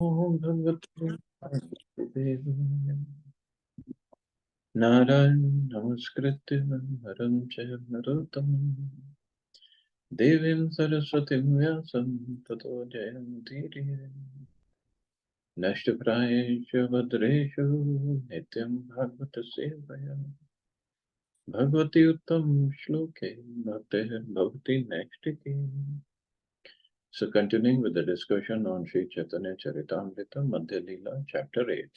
Om Bhagavate Vasudevaya. Narayan Namaskritya Naram Chaya Narottam Devim Saraswatim Vyasam Tato Jayantirire Nashtaprayesha Vadreshu Nityam Bhagavata Sevaya Bhagavati Uttam Shloke Bhakti Bhavati Naistike. So continuing with the discussion on Sri Chaitanya Charitamrita Madhya Lila chapter 8.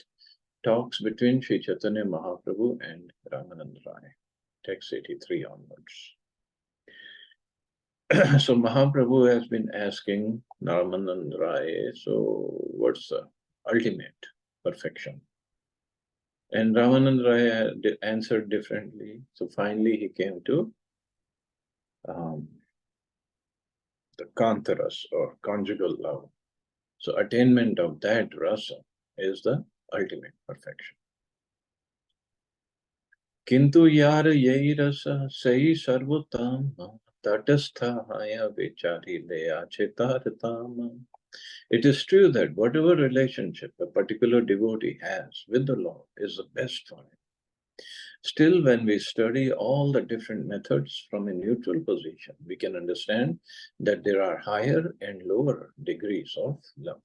Talks between Sri Chaitanya Mahaprabhu and Ramananda Rai, text 83 onwards. So Mahaprabhu has been asking Ramananda Rai, so what's the ultimate perfection? And Ramananda Rai answered differently. So finally he came to the Kantaras or conjugal love. So attainment of that rasa is the ultimate perfection. किंतु यार यही रस सही सर्वोत्तम तटस्थाय विचारी दया चितारताम. It is true that whatever relationship a particular devotee has with the Lord is the best for him. Still, when we study all the different methods from a neutral position, we can understand that there are higher and lower degrees of love.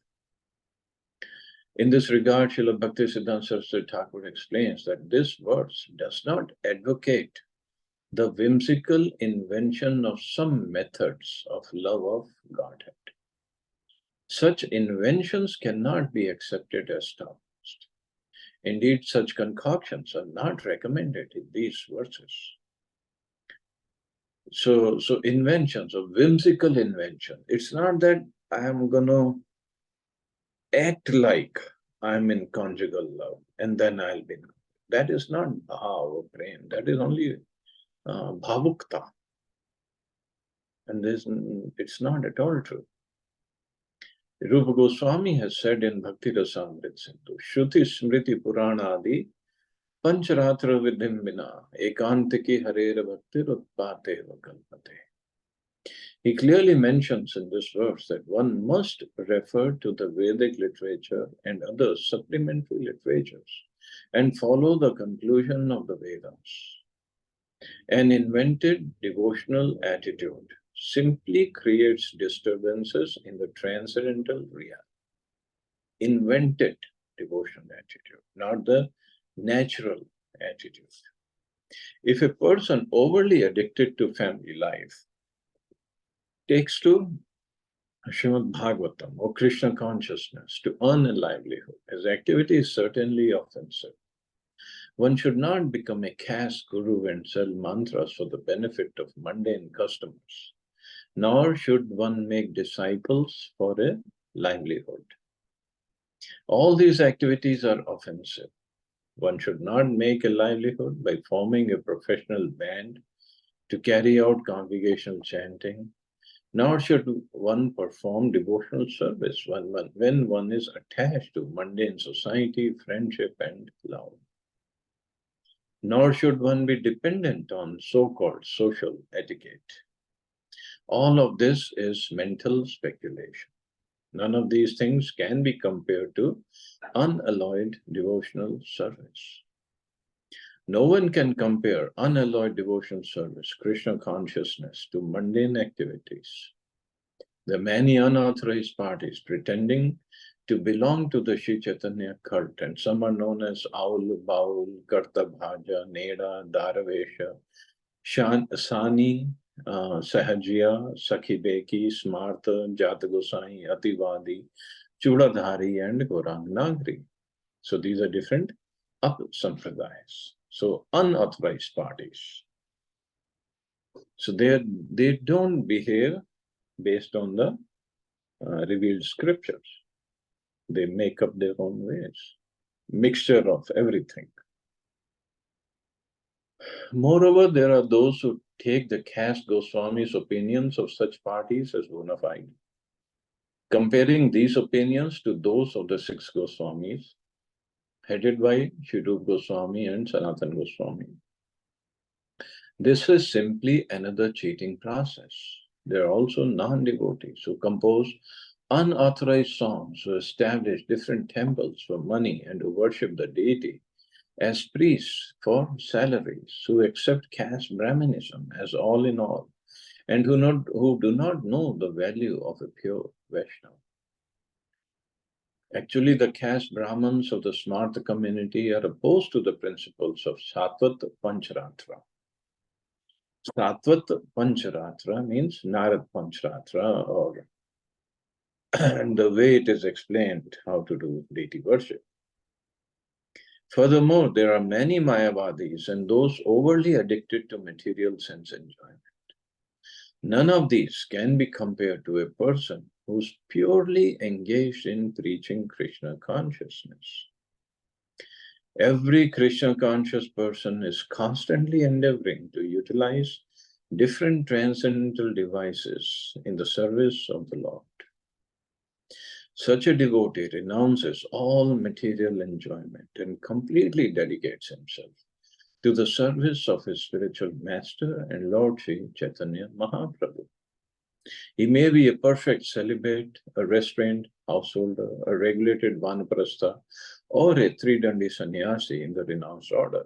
In this regard, Srila Bhaktisiddhanta Saraswati Thakur explains that this verse does not advocate the whimsical invention of some methods of love of Godhead. Such inventions cannot be accepted as topmost. Indeed, such concoctions are not recommended in these verses. So inventions, of whimsical invention, it's not that I am going to act like I'm in conjugal love and then I'll be. That is not bhav or prem. That is only bhavukta. And it's not at all true. Rupa Goswami has said in Bhakti Rasamrit Sindhu, Shruti Smriti Purana Adi Pancharatra Vidhim Vina Ekantiki Harera Bhakti Rutpate Vakalpate. He clearly mentions in this verse that one must refer to the Vedic literature and other supplementary literatures and follow the conclusion of the Vedas. An invented devotional attitude simply creates disturbances in the transcendental reality. Invented devotional attitude, not the natural attitude. If a person overly addicted to family life takes to Srimad Bhagavatam or Krishna consciousness to earn a livelihood, his activity is certainly offensive. One should not become a caste guru and sell mantras for the benefit of mundane customers, nor should one make disciples for a livelihood. All these activities are offensive. One should not make a livelihood by forming a professional band to carry out congregational chanting, nor should one perform devotional service when one is attached to mundane society, friendship, and love. Nor should one be dependent on so-called social etiquette. All of this is mental speculation. None of these things can be compared to unalloyed devotional service. No one can compare unalloyed devotional service, Krishna consciousness, to mundane activities. The many unauthorized parties pretending to belong to the Sri Chaitanya cult, and some are known as Aul, Baul, Kartabhaja, Neda, Dharavesha, Sani, Sahajiya, Sakhibeki, Smartha, Jatagosai, Ativadi, Chudadhari, and Gorang Nagri. So these are different up-sampradayas. So unauthorized parties. So they don't behave based on the revealed scriptures. They make up their own ways, mixture of everything. Moreover, there are those who take the caste Goswami's opinions of such parties as bona fide, comparing these opinions to those of the six Goswamis, headed by Sri Rupa Goswami and Sanatana Goswami. This is simply another cheating process. There are also non-devotees who compose Unauthorized songs who establish different temples for money and who worship the deity as priests for salaries, who accept caste Brahmanism as all in all, and who do not know the value of a pure Vaishnava. Actually, the caste Brahmins of the Smartha community are opposed to the principles of Sattvat Pancharatra. Sattvat Pancharatra means Narad Pancharatra, or and the way it is explained how to do deity worship. Furthermore, there are many Mayavadis and those overly addicted to material sense enjoyment. None of these can be compared to a person who's purely engaged in preaching Krishna consciousness. Every Krishna conscious person is constantly endeavoring to utilize different transcendental devices in the service of the Lord. Such a devotee renounces all material enjoyment and completely dedicates himself to the service of his spiritual master and Lord Sri Chaitanya Mahaprabhu. He may be a perfect celibate, a restrained householder, a regulated vanaprastha, or a three-dandi sannyasi in the renounced order.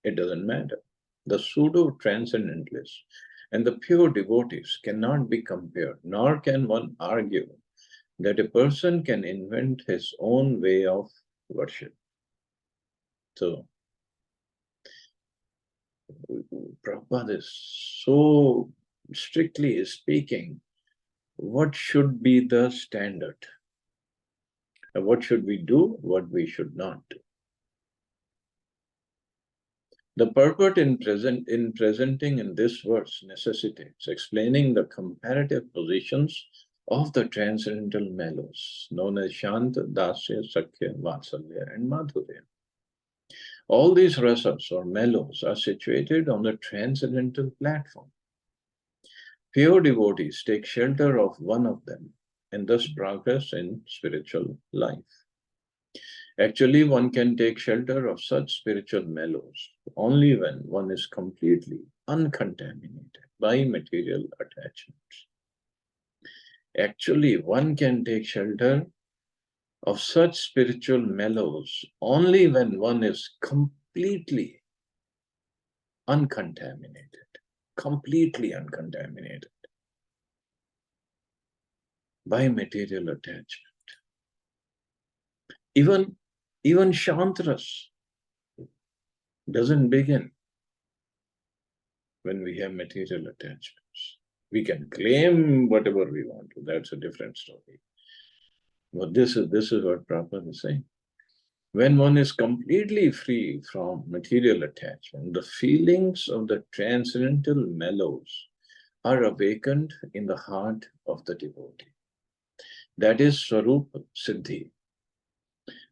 It doesn't matter. The pseudo-transcendentalists and the pure devotees cannot be compared, nor can one argue that a person can invent his own way of worship. So, Prabhupada is so strictly speaking, what should be the standard? What should we do? What we should not do? The purport in presenting in this verse necessitates explaining the comparative positions of the transcendental mellows, known as Shanta, Dasya, Sakya, Vatsalya, and Madhurya. All these rasas or mellows are situated on the transcendental platform. Pure devotees take shelter of one of them and thus progress in spiritual life. Actually, one can take shelter of such spiritual mellows only when one is completely uncontaminated by material attachments. Actually, one can take shelter of such spiritual mellows only when one is completely uncontaminated, by material attachment. Even Shantras doesn't begin when we have material attachments. We can claim whatever we want to, that's a different story. But this is what Prabhupada is saying. When one is completely free from material attachment, the feelings of the transcendental mellows are awakened in the heart of the devotee. That is Swarup Siddhi,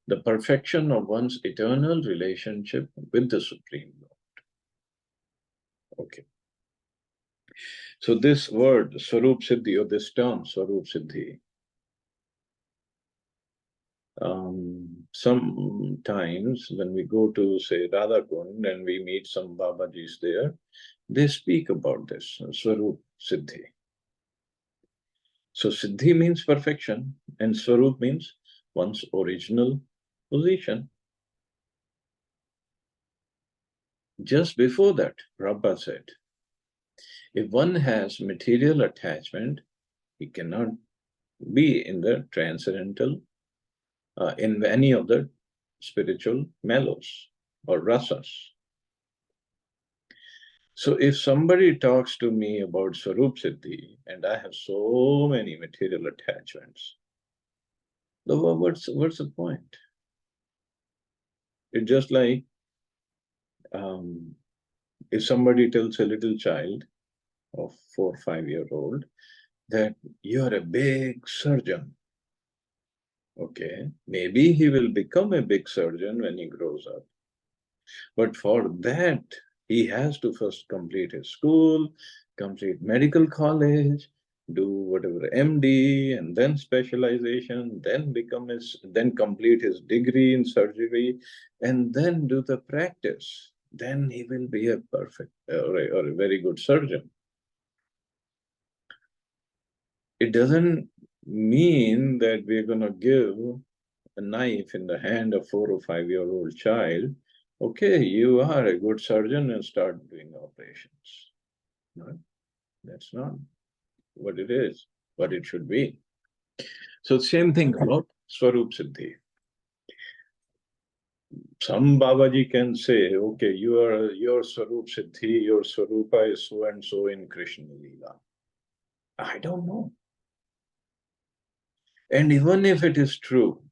the perfection of one's eternal relationship with the Supreme Lord. Okay. So this word, Swarup Siddhi, or this term, Swarup Siddhi, sometimes when we go to, say, Radha Kund and we meet some Babajis there, they speak about this, Swarup Siddhi. So Siddhi means perfection and Swarup means one's original position. Just before that, Prabhupada said, if one has material attachment, he cannot be in the transcendental, in any of the spiritual mellows or rasas. So if somebody talks to me about Swarup Siddhi and I have so many material attachments, what's the point? It's just like if somebody tells a little child of 4 or 5-year-old that you're a big surgeon. Okay, maybe he will become a big surgeon when he grows up. But for that, he has to first complete his school, complete medical college, do whatever MD, and then specialization, then complete his degree in surgery, and then do the practice. Then he will be a perfect or a very good surgeon. It doesn't mean that we're going to give a knife in the hand of 4 or 5 year old child. Okay, you are a good surgeon and start doing operations. No, that's not what it is, what it should be. So same thing about Swarup Siddhi. Some Babaji can say, okay, your Swarup Siddhi, your Swarupa is so and so in Krishna Lila. I don't know. And even if it is true,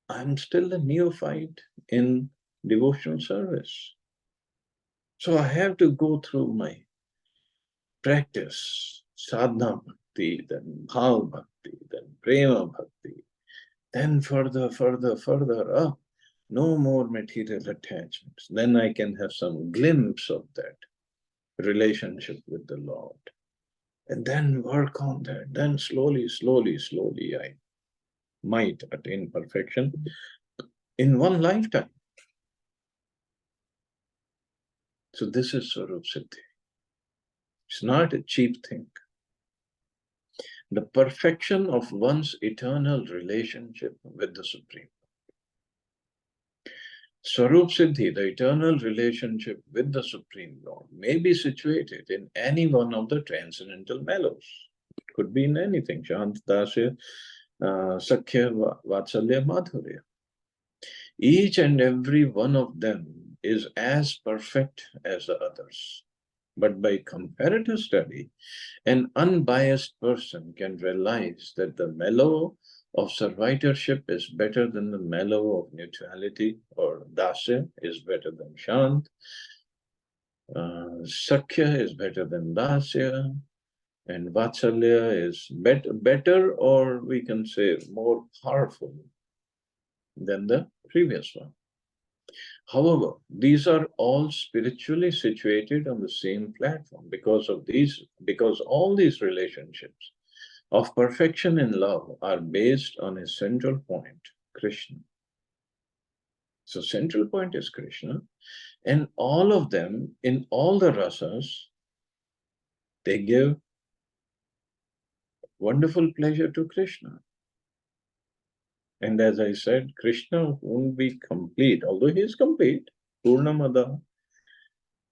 I'm still a neophyte in devotional service. So I have to go through my practice, sadhana bhakti, then bhav bhakti, then prema bhakti, then further up. No more material attachments. Then I can have some glimpse of that relationship with the Lord. And then work on that. Then slowly, I might attain perfection in one lifetime. So this is Swarup Siddhi. It's not a cheap thing. The perfection of one's eternal relationship with the Supreme. Swarup Siddhi, the eternal relationship with the Supreme Lord, may be situated in any one of the transcendental mellows. It could be in anything. Shant, Dasya, Sakhya, Vatsalya, Madhurya. Each and every one of them is as perfect as the others. But by comparative study, an unbiased person can realize that the mellow of servitorship is better than the mellow of neutrality, or dasya is better than shant, sakhya is better than dasya, and vatsalya is better, or we can say more powerful than the previous one. However, these are all spiritually situated on the same platform because all these relationships of perfection in love are based on a central point, Krishna. So central point is Krishna, and all of them, in all the rasas, they give wonderful pleasure to Krishna. And as I said, Krishna won't be complete, although he is complete, Purnamada,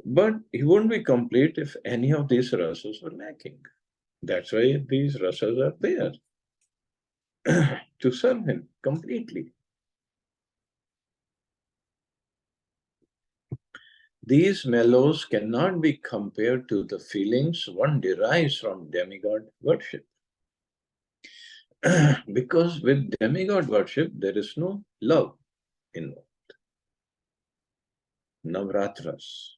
but he won't be complete if any of these rasas were lacking. That's why these rasas are there to serve him completely. These mellows cannot be compared to the feelings one derives from demigod worship. Because with demigod worship, there is no love involved. Navratras.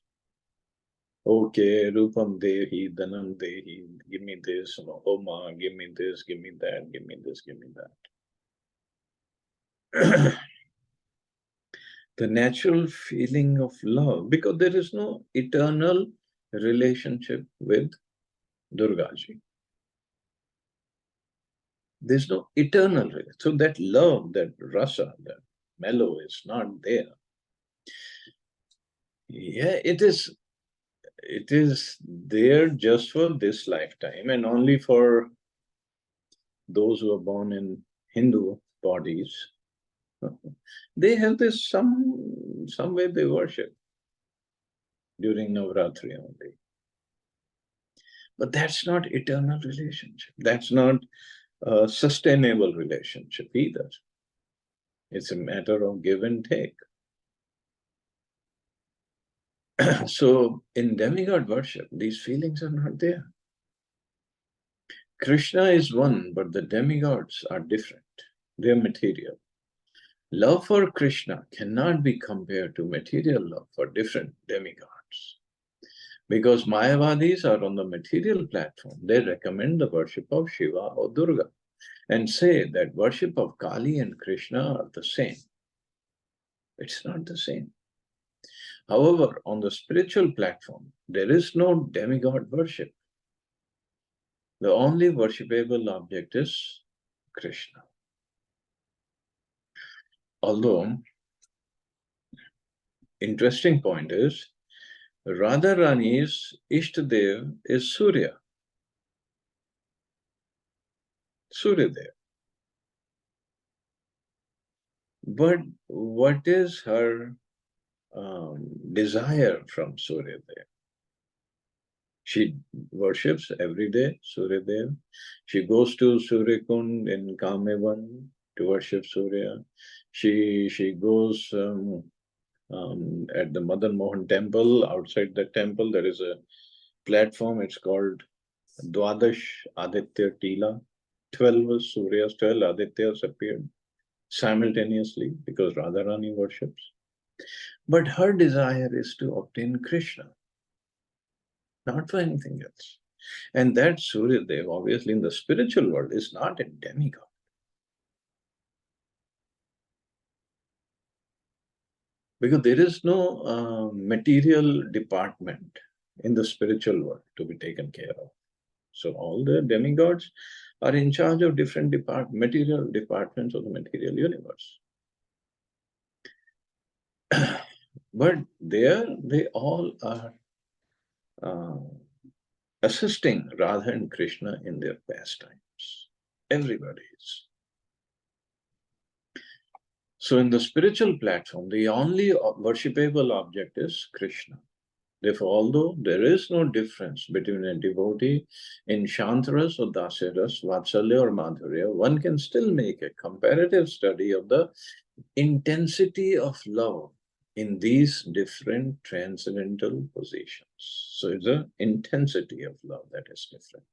Okay, Rupam Dehi, Dhanam Dehi, give me this, Homa, give me this, give me that, give me this, give me that. The natural feeling of love, because there is no eternal relationship with Durgaji. There's no eternal relationship. So that love, that rasa, that mellow is not there. Yeah, it is there just for this lifetime and only for those who are born in Hindu bodies. They have this some way they worship during Navratri only. But that's not eternal relationship. That's not a sustainable relationship either. It's a matter of give and take. So in demigod worship, these feelings are not there. Krishna is one, but the demigods are different. They're material. Love for Krishna cannot be compared to material love for different demigods. Because Mayavadis are on the material platform, they recommend the worship of Shiva or Durga and say that worship of Kali and Krishna are the same. It's not the same. However, on the spiritual platform, there is no demigod worship. The only worshipable object is Krishna. Although, interesting point is, Radharani's Ishtadev is Surya. Suryadev. But what is her desire from Suryadev? She worships every day Suryadev. She goes to Suryakund in Kamevan to worship Surya. She goes at the Madan Mohan temple. Outside the temple, there is a platform. It's called Dwadash Aditya Tila. 12 Suryas, 12 Adityas appeared simultaneously because Radharani worships. But her desire is to obtain Krishna, not for anything else. And that Suryadev, obviously, in the spiritual world, is not a demigod. Because there is no material department in the spiritual world to be taken care of. So all the demigods are in charge of different material departments of the material universe. But there they all are assisting Radha and Krishna in their pastimes. Everybody is. So in the spiritual platform, the only worshipable object is Krishna. Therefore, although there is no difference between a devotee in Shantaras or Dasaras, Vatsalya or Madhurya, one can still make a comparative study of the intensity of love in these different transcendental positions. So it's the intensity of love that is different.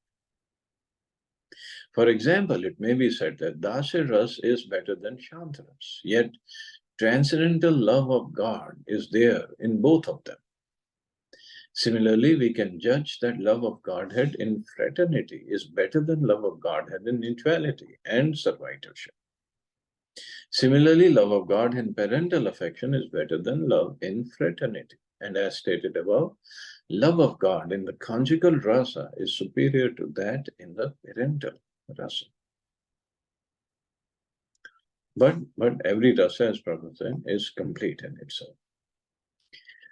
For example, it may be said that Dasaras is better than Shantaras, yet transcendental love of God is there in both of them. Similarly, we can judge that love of Godhead in fraternity is better than love of Godhead in mutuality and servitorship. Similarly, love of God in parental affection is better than love in fraternity. And as stated above, love of God in the conjugal rasa is superior to that in the parental rasa. But every rasa, as Prabhupada said, is complete in itself.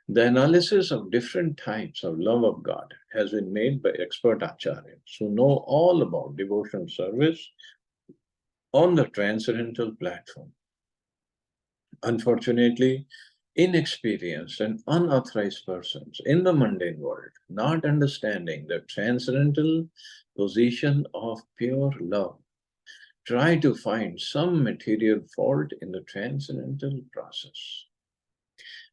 The analysis of different types of love of God has been made by expert acharyas who know all about devotional service on the transcendental platform. Unfortunately, inexperienced and unauthorized persons in the mundane world, not understanding the transcendental position of pure love, try to find some material fault in the transcendental process.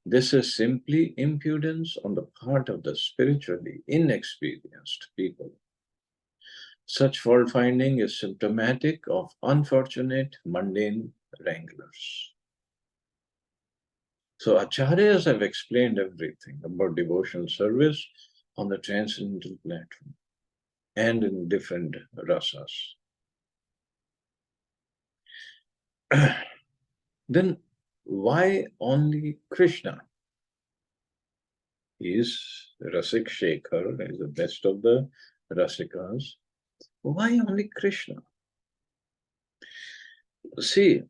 This is simply impudence on the part of the spiritually inexperienced people. Such fault finding is symptomatic of unfortunate mundane wranglers. So acharyas have explained everything about devotional service on the transcendental platform and in different rasas. Then why only Krishna? He is Rasik Shekhar, is the best of the Rasikas. Why only Krishna? See,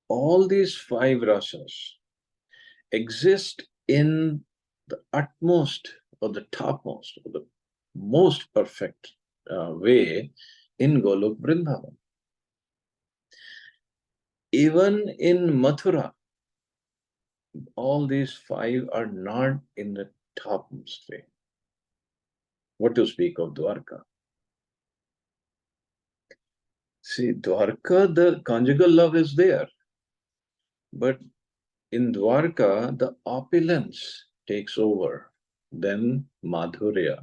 all these 5 rasas exist in the utmost or the topmost or the most perfect way in Golok Vrindavan. Even in Mathura, all these 5 are not in the topmost way. What to speak of Dwarka? See, Dwarka, the conjugal love is there. But in Dwarka, the opulence takes over than Madhurya,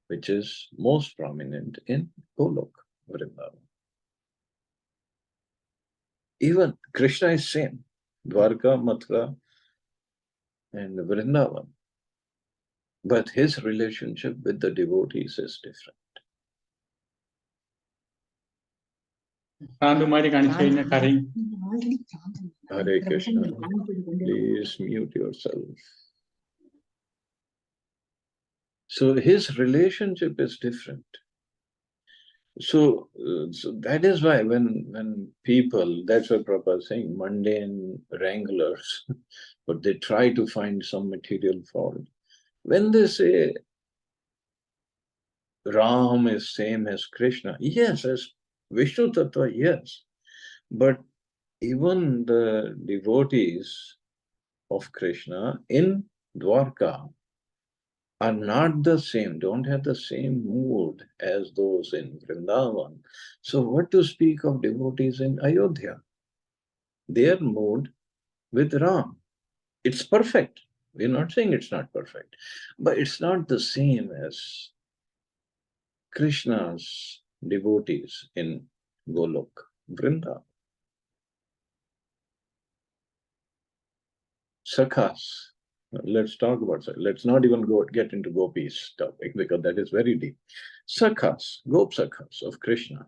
which is most prominent in Golok, Vrindavan. Even Krishna is same, Dwarka, Mathura, and Vrindavan. But his relationship with the devotees is different. Hare Krishna, please mute yourself. So his relationship is different. So that is why when people, that's what Prabhupada is saying, mundane wranglers, but they try to find some material fault. When they say Ram is same as Krishna, yes, as Vishnu Tattva, yes. But even the devotees of Krishna in Dwarka are not the same, don't have the same mood as those in Vrindavan. So, what to speak of devotees in Ayodhya? Their mood with Ram. It's perfect. We're not saying it's not perfect, but it's not the same as Krishna's devotees in Golok, Vrindavan. Sakhas. Let's talk about Sakhas. Let's not even get into Gopis topic because that is very deep. Sakhas, Gop Sakhas of Krishna.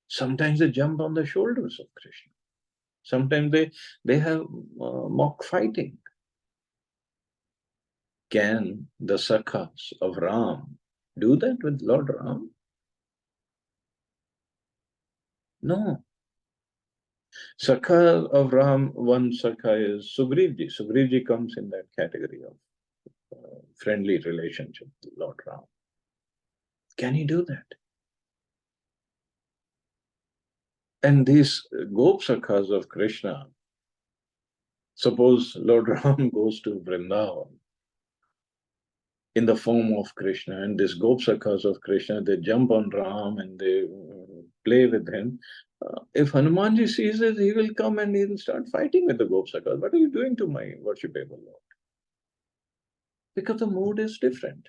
Sometimes they jump on the shoulders of Krishna. Sometimes they have mock fighting. Can the Sakhas of Ram do that with Lord Ram? No. Sakha of Ram, one Sakha is Sugrivji. Sugrivji comes in that category of friendly relationship with Lord Ram. Can he do that? And these Gop Sakhas of Krishna, suppose Lord Ram goes to Vrindavan in the form of Krishna, and these Gop Sakhas of Krishna, they jump on Ram and they play with him. If Hanumanji sees this, he will come and he will start fighting with the Gop Sakhas. What are you doing to my worshipable Lord? Because the mood is different.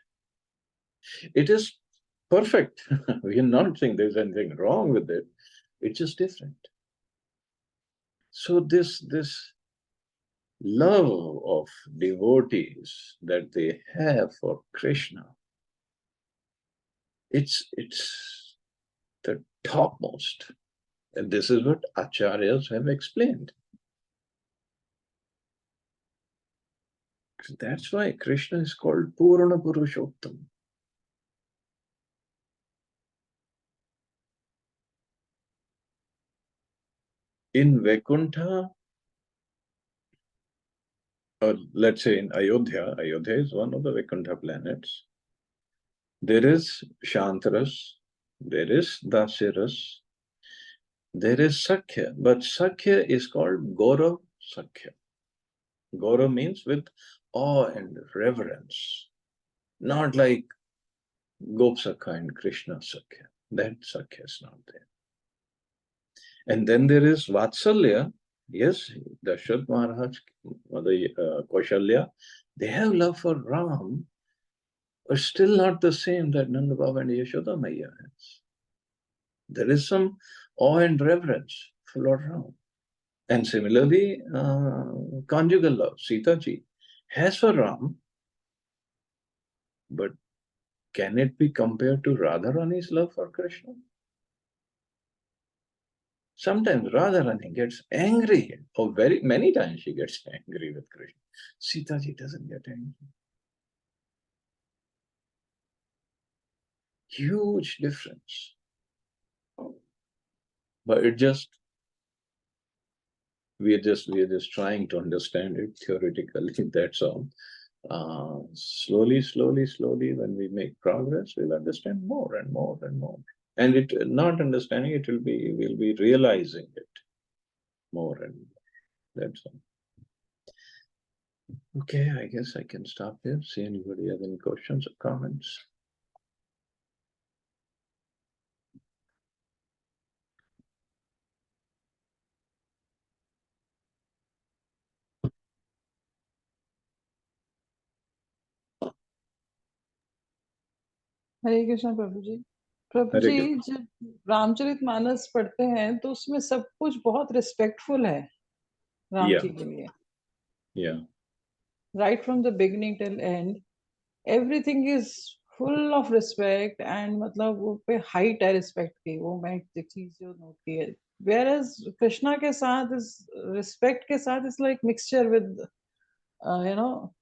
It is perfect. We are not saying there's anything wrong with it. It's just different. So this love of devotees that they have for Krishna, it's the topmost. And this is what Acharyas have explained. That's why Krishna is called Purana Purushottam. In Vaikuntha, or let's say in Ayodhya, Ayodhya is one of the Vaikuntha planets. There is Shantaras, there is Dasiras, there is Sakhya, but Sakhya is called Gaurav Sakhya. Gaurav means with awe and reverence, not like Gop Sakha and Krishna Sakhya. That Sakhya is not there. And then there is Vatsalya. Yes, Dashrath Maharaj, the Kaushalya, they have love for Ram, but still not the same that Nanda Baba and Yashoda Maya has. There is some awe and reverence for Lord Ram. And similarly, conjugal love, Sita ji has for Ram, but can it be compared to Radharani's love for Krishna? Sometimes Radharani gets angry, or very many times she gets angry with Krishna. Sita ji doesn't get angry. Huge difference. But we are just trying to understand it theoretically. That's all. Slowly, when we make progress, we'll understand more and more and more. And it not understanding it, we'll be realizing it more and more. That's all. Okay, I guess I can stop here. See anybody have any questions or comments? Hare Krishna Prabhu ji. Prabhu Hare ji, Krishna. जब रामचरितमानस पढ़ते हैं तो उसमें सब कुछ बहुत respectful है Ram Yeah, जी के लिए, yeah. Right from the beginning till and everything is full of respect and मतलब वो पे हाइट है रिस्पेक्ट की, वो मैं एक चीज जो नोट की है। वेयर एज कृष्णा के साथ इस रिस्पेक्ट के साथ is like mixture with you know,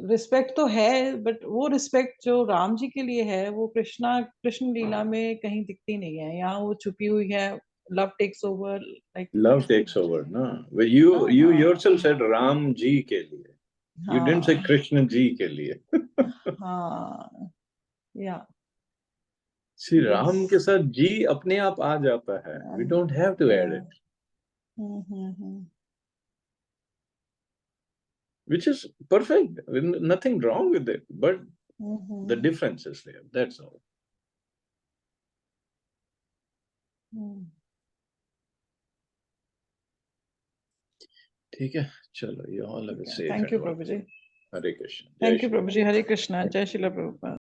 respect तो है बट वो रिस्पेक्ट जो राम जी के लिए है वो कृष्ण लीला में कहीं दिखती नहीं है, यहाँ वो छुपी हुई है। Love takes over, like Love takes over, no? Well, है ना। you हाँ yourself said Ram ji ke liye. You didn't say हाँ Krishna ji ke liye. हाँ, या श्री Yes. राम के साथ जी अपने आप आ जाता है, we don't have to add Yeah. it, Mm-hmm. which is perfect, nothing wrong with it, but the Mm-hmm. difference is there, that's all. Mm. ठीक है, चलो, you all have a Okay. safe Thank and you, Prabhuji. wonderful. Hare Krishna, Jai Thank you, Shri Ram. Prabhuji. Hare Krishna. Jai Shila Prabhupada.